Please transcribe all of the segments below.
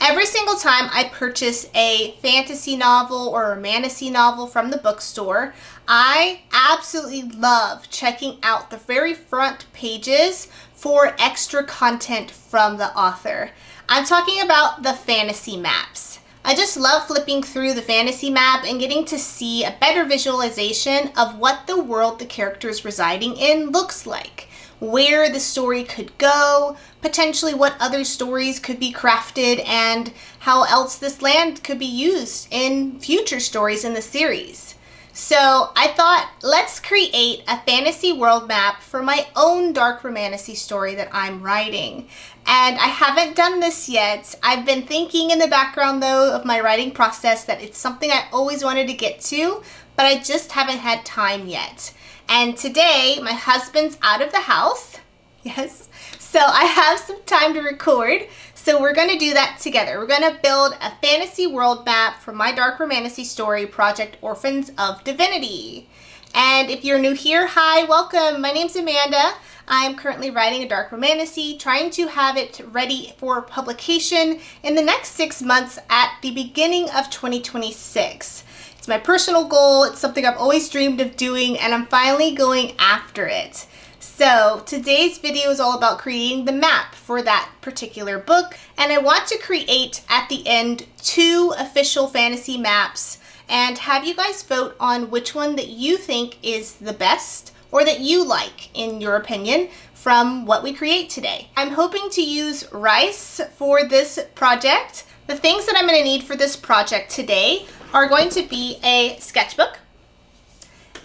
Every single time I purchase a fantasy novel or a romantasy novel from the bookstore, I absolutely love checking out the very front pages for extra content from the author. I'm talking about the fantasy maps. I just love flipping through the fantasy map and getting to see a better visualization of what the world the character is residing in looks like, where the story could go, potentially what other stories could be crafted, and how else this land could be used in future stories in the series. So I thought, let's create a fantasy world map for my own dark romantasy story that I'm writing. And I haven't done this yet. I've been thinking in the background though of my writing process that it's something I always wanted to get to, but I just haven't had time yet. And today, my husband's out of the house, yes, so I have some time to record, so we're going to do that together. We're going to build a fantasy world map for my dark romantasy story, Project Orphans of Divinity. And if you're new here, hi, welcome. My name's Amanda. I'm currently writing a dark romantasy, trying to have it ready for publication in the next 6 months at the beginning of 2026. My personal goal. It's something I've always dreamed of doing, and I'm finally going after it. So today's video is all about creating the map for that particular book, and I want to create at the end 2 official fantasy maps and have you guys vote on which one that you think is the best or that you like in your opinion from what we create today. I'm hoping to use rice for this project. The things that I'm going to need for this project today are going to be a sketchbook,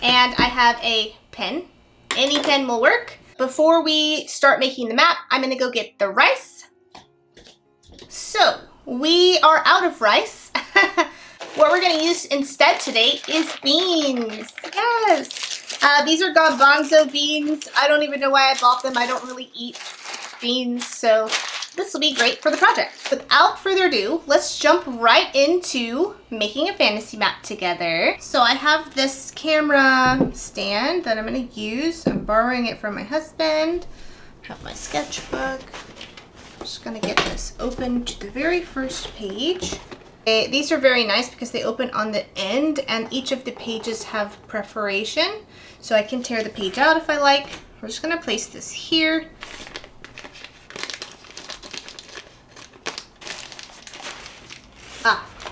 and I have a pen. Any pen will work. Before we start making the map, I'm going to go get the rice. So we are out of rice. What we're going to use instead today is beans. Yes. These are garbanzo beans. I don't even know why I bought them. I don't really eat beans, so this will be great for the project. Without further ado, let's jump right into making a fantasy map together. So I have this camera stand that I'm going to use. I'm borrowing it from my husband. I have my sketchbook. I'm just going to get this open to the very first page. These are very nice because they open on the end and each of the pages have perforation. So I can tear the page out if I like. We're just going to place this here.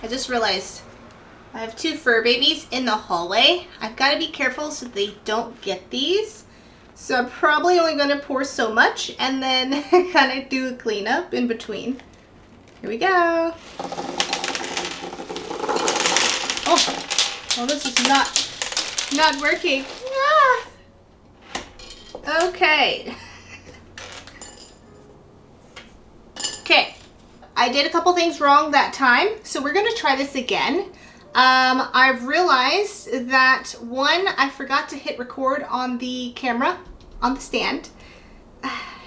I just realized I have 2 fur babies in the hallway. I've got to be careful so they don't get these. So I'm probably only going to pour so much and then kind of do a cleanup in between. Here we go. Oh, this is not working. Ah. Okay. Okay. I did a couple things wrong that time, so we're going to try this again. I've realized that 1, I forgot to hit record on the camera, on the stand.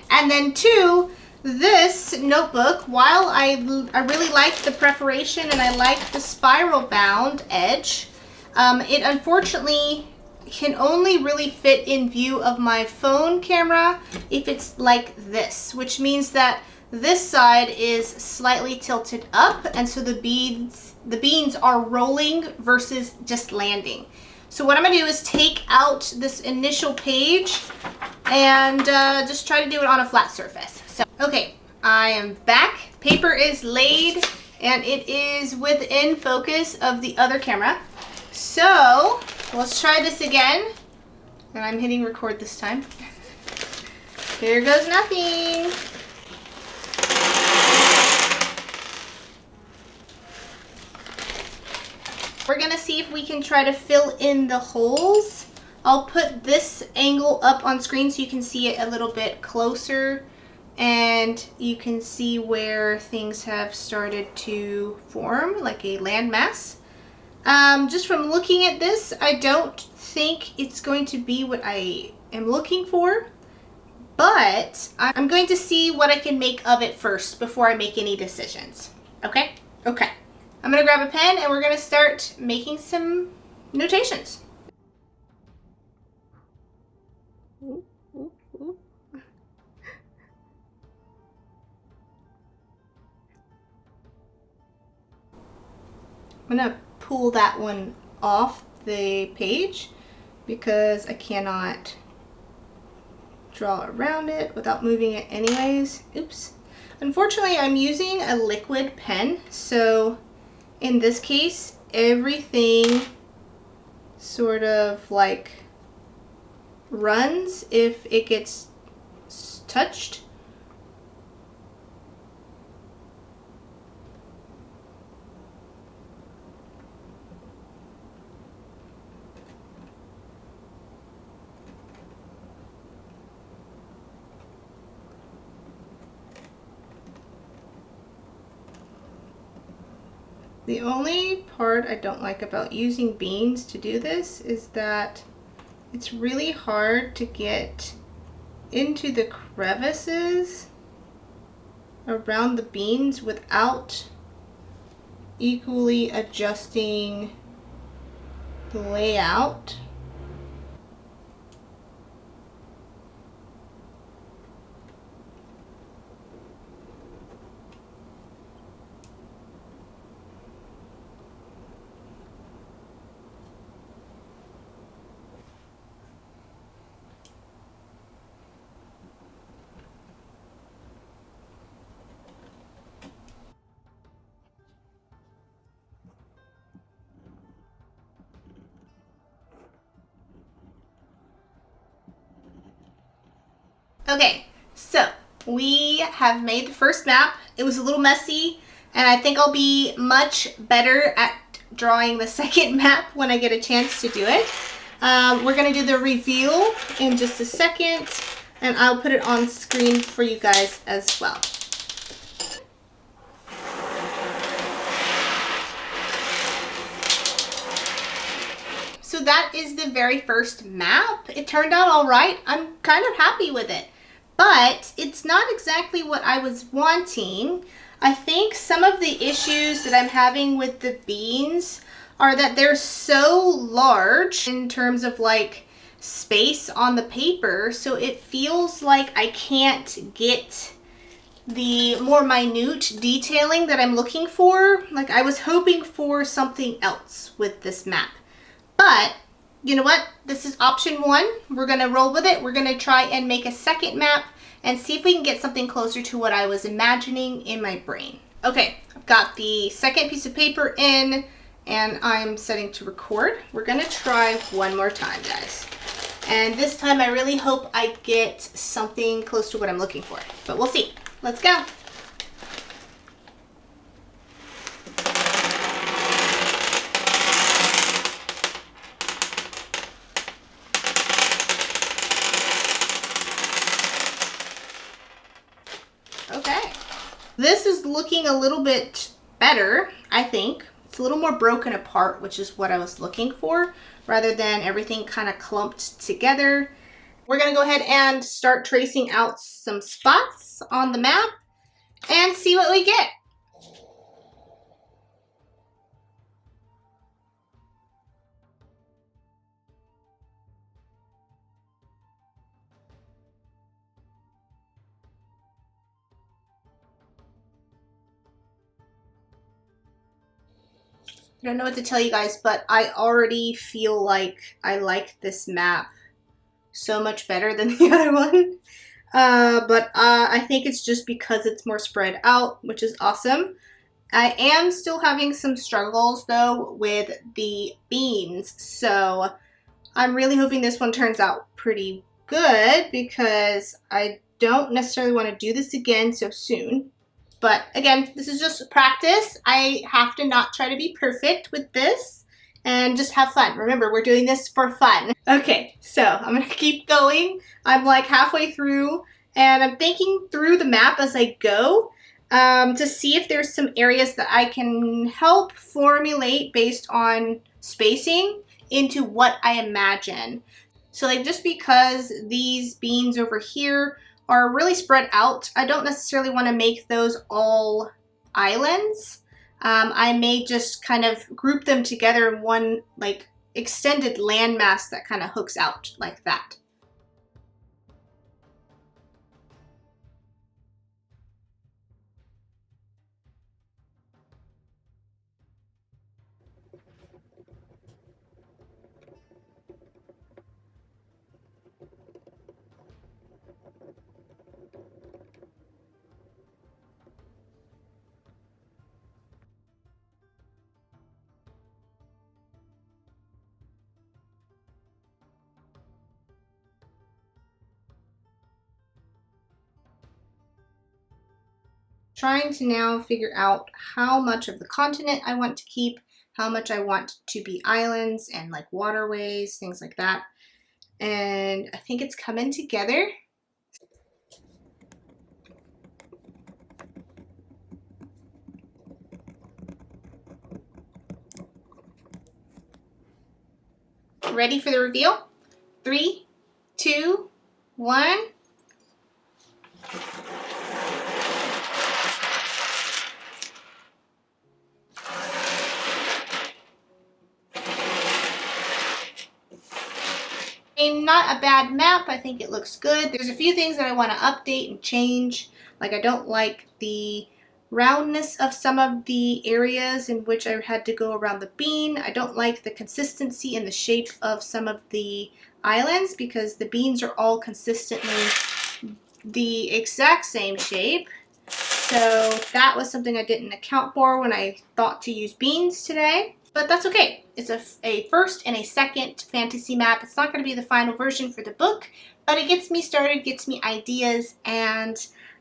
And then 2, this notebook, while I really like the perforation and I like the spiral bound edge, it unfortunately can only really fit in view of my phone camera if it's like this, which means that this side is slightly tilted up, and so the beans are rolling versus just landing. So what I'm gonna do is take out this initial page and just try to do it on a flat surface. So, okay, I am back. Paper is laid and it is within focus of the other camera. So let's try this again. And I'm hitting record this time. Here goes nothing. We're gonna see if we can try to fill in the holes. I'll put this angle up on screen so you can see it a little bit closer and you can see where things have started to form like a landmass. Just from looking at this, I don't think it's going to be what I am looking for, but I'm going to see what I can make of it first before I make any decisions. Okay? Okay. I'm going to grab a pen and we're going to start making some notations. I'm gonna pull that one off the page because I cannot draw around it without moving it anyways. Oops. Unfortunately, I'm using a liquid pen, so in this case, everything sort of like runs if it gets touched. The only part I don't like about using beans to do this is that it's really hard to get into the crevices around the beans without equally adjusting the layout. Okay, so we have made the first map. It was a little messy, and I think I'll be much better at drawing the second map when I get a chance to do it. We're gonna do the reveal in just a second, and I'll put it on screen for you guys as well. So that is the very first map. It turned out all right. I'm kind of happy with it, but it's not exactly what I was wanting. I think some of the issues that I'm having with the beans are that they're so large in terms of like space on the paper, so it feels like I can't get the more minute detailing that I'm looking for. Like I was hoping for something else with this map. But you know what? This is option one. We're gonna roll with it. We're gonna try and make a second map and see if we can get something closer to what I was imagining in my brain. Okay, I've got the second piece of paper in and I'm setting to record. We're gonna try one more time, guys. And this time I really hope I get something close to what I'm looking for, but we'll see. Let's go. Okay, this is looking a little bit better, I think. It's a little more broken apart, which is what I was looking for, rather than everything kind of clumped together. We're gonna go ahead and start tracing out some spots on the map and see what we get. I don't know what to tell you guys, but I already feel like I like this map so much better than the other one. But I think it's just because it's more spread out, which is awesome. I am still having some struggles though with the beans, so I'm really hoping this one turns out pretty good because I don't necessarily want to do this again so soon. But again, this is just practice. I have to not try to be perfect with this and just have fun. Remember, we're doing this for fun. Okay, so I'm gonna keep going. I'm like halfway through and I'm thinking through the map as I go to see if there's some areas that I can help formulate based on spacing into what I imagine. So like just because these beans over here are really spread out, I don't necessarily want to make those all islands. I may just kind of group them together in one like extended landmass that kind of hooks out like that. trying to now figure out how much of the continent I want to keep, how much I want to be islands and like waterways, things like that. And I think it's coming together. Ready for the reveal? 3, 2, 1. Not a bad map. I think it looks good. There's a few things that I want to update and change. Like, I don't like the roundness of some of the areas in which I had to go around the bean. I don't like the consistency and the shape of some of the islands because the beans are all consistently the exact same shape. So that was something I didn't account for when I thought to use beans today. But that's okay. It's a first and a second fantasy map. It's not going to be the final version for the book, but it gets me started, gets me ideas, and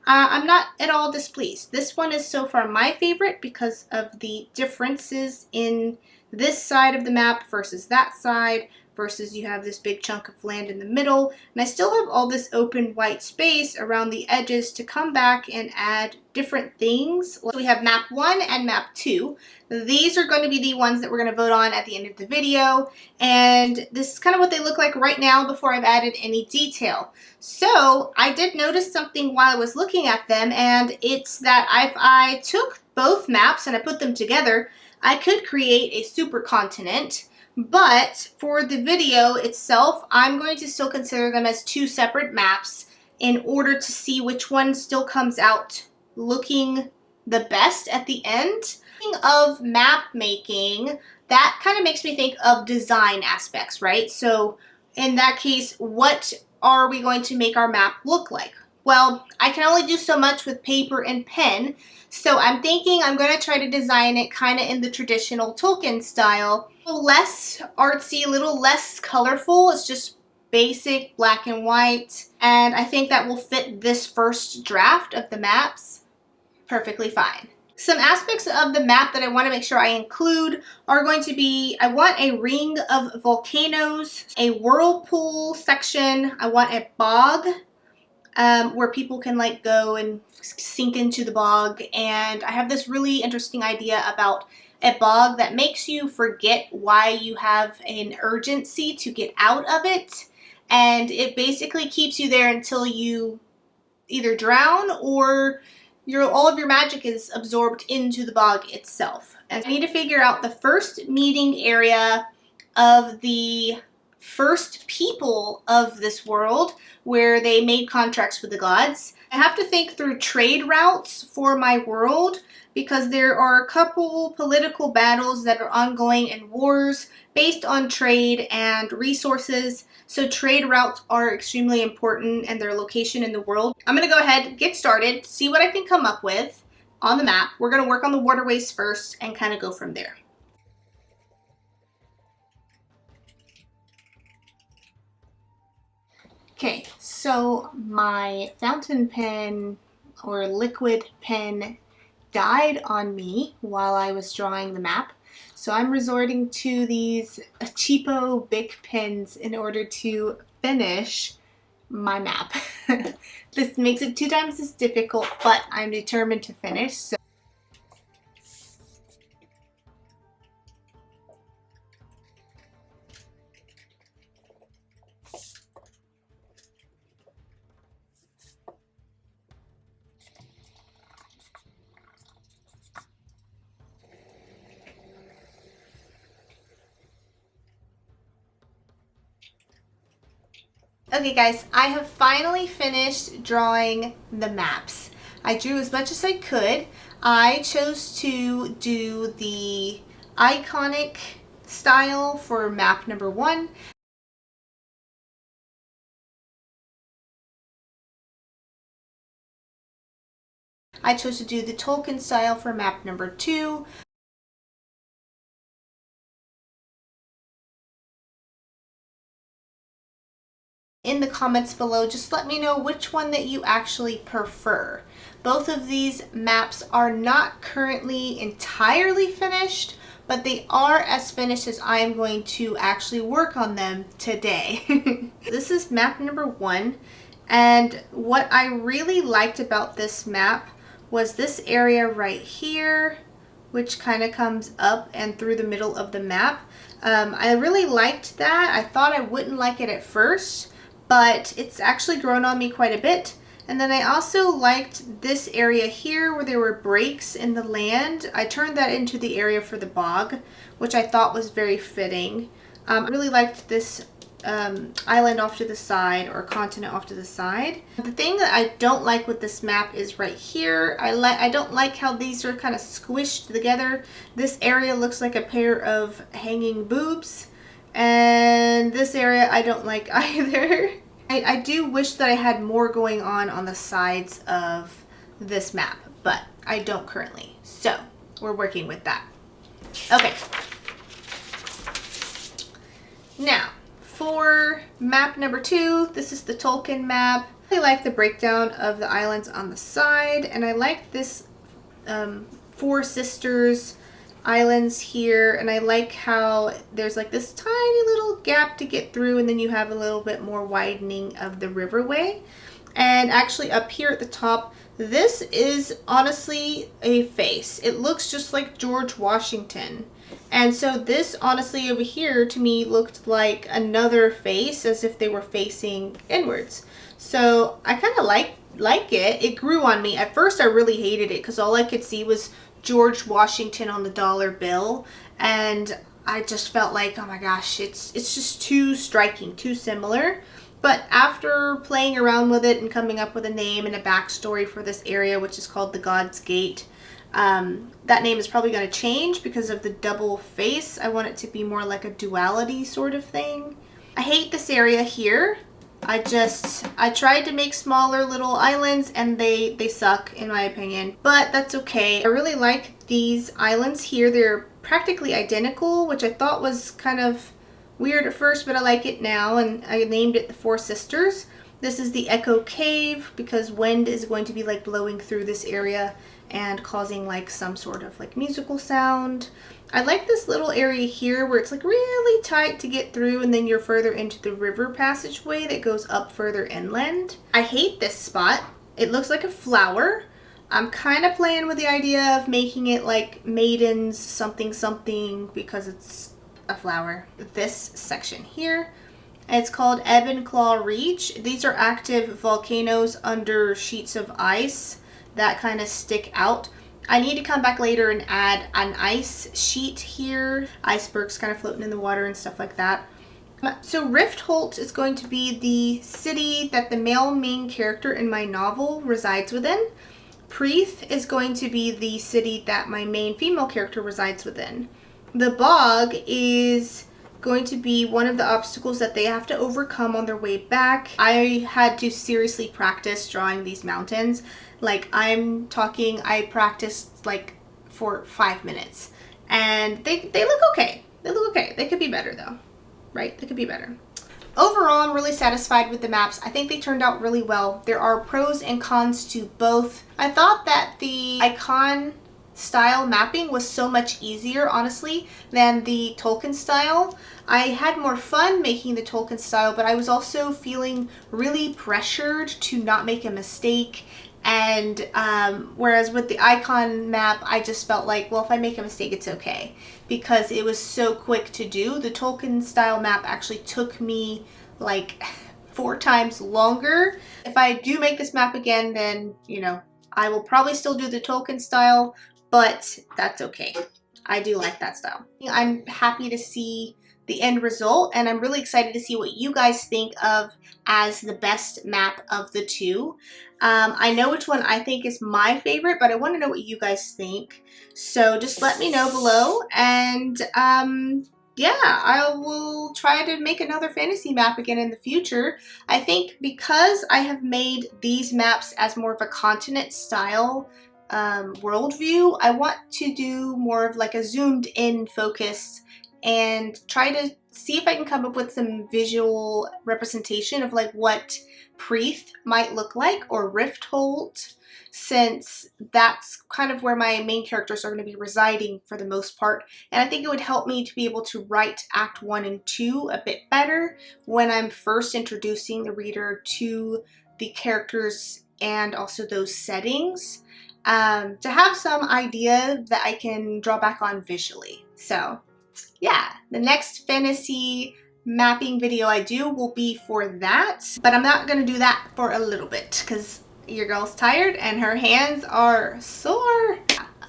I'm not at all displeased. This one is so far my favorite because of the differences in this side of the map versus that side, versus you have this big chunk of land in the middle, and I still have all this open white space around the edges to come back and add different things. So we have map 1 and map 2. These are going to be the ones that we're going to vote on at the end of the video, and this is kind of what they look like right now before I've added any detail. So I did notice something while I was looking at them, and it's that if I took both maps and I put them together, I could create a supercontinent. But for the video itself, I'm going to still consider them as two separate maps in order to see which one still comes out looking the best at the end. Speaking of map making, that kind of makes me think of design aspects, right? So in that case, what are we going to make our map look like? Well, I can only do so much with paper and pen, so I'm thinking I'm going to try to design it kind of in the traditional Tolkien style. A little less artsy, a little less colorful. It's just basic black and white, and I think that will fit this first draft of the maps perfectly fine. Some aspects of the map that I want to make sure I include are going to be, I want a ring of volcanoes, a whirlpool section, I want a bog, where people can like go and sink into the bog. And I have this really interesting idea about a bog that makes you forget why you have an urgency to get out of it. And it basically keeps you there until you either drown or all of your magic is absorbed into the bog itself. And I need to figure out the first meeting area of the first people of this world where they made contracts with the gods. I have to think through trade routes for my world because there are a couple political battles that are ongoing and wars based on trade and resources. So trade routes are extremely important and their location in the world. I'm going to go ahead, get started, see what I can come up with on the map. We're going to work on the waterways first and kind of go from there. Okay, so my fountain pen or liquid pen died on me while I was drawing the map. So I'm resorting to these cheapo Bic pens in order to finish my map. This makes it 2 times as difficult, but I'm determined to finish. So okay guys, I have finally finished drawing the maps. I drew as much as I could. I chose to do the iconic style for map number 1. I chose to do the Tolkien style for map number 2. in the comments below. Just let me know which one that you actually prefer. Both of these maps are not currently entirely finished, but they are as finished as I am going to actually work on them today. This is map number 1, and what I really liked about this map was this area right here, which kind of comes up and through the middle of the map. I really liked that. I thought I wouldn't like it at first, but it's actually grown on me quite a bit. And then I also liked this area here where there were breaks in the land. I turned that into the area for the bog, which I thought was very fitting. I really liked this island off to the side, or continent off to the side. The thing that I don't like with this map is right here. I don't like how these are kind of squished together. This area looks like a pair of hanging boobs, and this area I don't like either. I do wish that I had more going on the sides of this map, but I don't currently. So we're working with that. Okay. Now, for map number 2, this is the Tolkien map. I like the breakdown of the islands on the side, and I like this Four Sisters islands here, and I like how there's like this tiny little gap to get through, and then you have a little bit more widening of the riverway. And actually up here at the top, this is honestly a face. It looks just like George Washington. And so this honestly over here to me looked like another face, as if they were facing inwards. So I kind of like it. It grew on me. At first I really hated it because all I could see was George Washington on the dollar bill, and I just felt like, oh my gosh, it's just too striking, too similar. But after playing around with it and coming up with a name and a backstory for this area, which is called the God's Gate, that name is probably going to change because of the double face. I want it to be more like a duality sort of thing. I hate this area here. I tried to make smaller little islands, and they suck in my opinion, but that's okay. I really like these islands here. They're practically identical, which I thought was kind of weird at first, but I like it now, and I named it the Four Sisters. This is the Echo Cave because wind is going to be like blowing through this area and causing like some sort of like musical sound. I like this little area here where it's like really tight to get through, and then you're further into the river passageway that goes up further inland. I hate this spot. It looks like a flower. I'm kind of playing with the idea of making it like Maiden's something something because it's a flower. This section here, it's called Ebb and Claw Reach. These are active volcanoes under sheets of ice that kind of stick out. I need to come back later and add an ice sheet here. Icebergs kind of floating in the water and stuff like that. So Riftholt is going to be the city that the male main character in my novel resides within. Preeth is going to be the city that my main female character resides within. The bog is going to be one of the obstacles that they have to overcome on their way back. I had to seriously practice drawing these mountains. Like, I'm talking, I practiced like for 5 minutes, and they look okay. They look okay. They could be better though, right? They could be better. Overall, I'm really satisfied with the maps. I think they turned out really well. There are pros and cons to both. I thought that the icon style mapping was so much easier, honestly, than the Tolkien style. I had more fun making the Tolkien style, but I was also feeling really pressured to not make a mistake. And whereas with the icon map, I just felt like, well, if I make a mistake, it's okay, because it was so quick to do. The Tolkien style map actually took me like 4 times longer. If I do make this map again, then, you know, I will probably still do the Tolkien style, but that's okay. I do like that style. I'm happy to see the end result, and I'm really excited to see what you guys think of as the best map of the two. I know which one I think is my favorite, but I want to know what you guys think. So just let me know below, and yeah, I will try to make another fantasy map again in the future. I think because I have made these maps as more of a continent style worldview, I want to do more of like a zoomed in focus and try to see if I can come up with some visual representation of like what Preeth might look like, or Rifthold, since that's kind of where my main characters are going to be residing for the most part. And I think it would help me to be able to write Act 1 and 2 a bit better when I'm first introducing the reader to the characters and also those settings, to have some idea that I can draw back on visually. So yeah, the next fantasy mapping video I do will be for that, but I'm not going to do that for a little bit because your girl's tired and her hands are sore.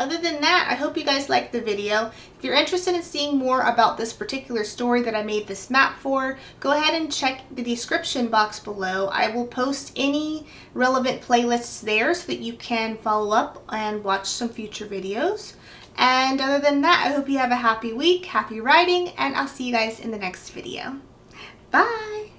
Other than that, I hope you guys liked the video. If you're interested in seeing more about this particular story that I made this map for, go ahead and check the description box below. I will post any relevant playlists there so that you can follow up and watch some future videos. And other than that, I hope you have a happy week, happy writing, and I'll see you guys in the next video. Bye!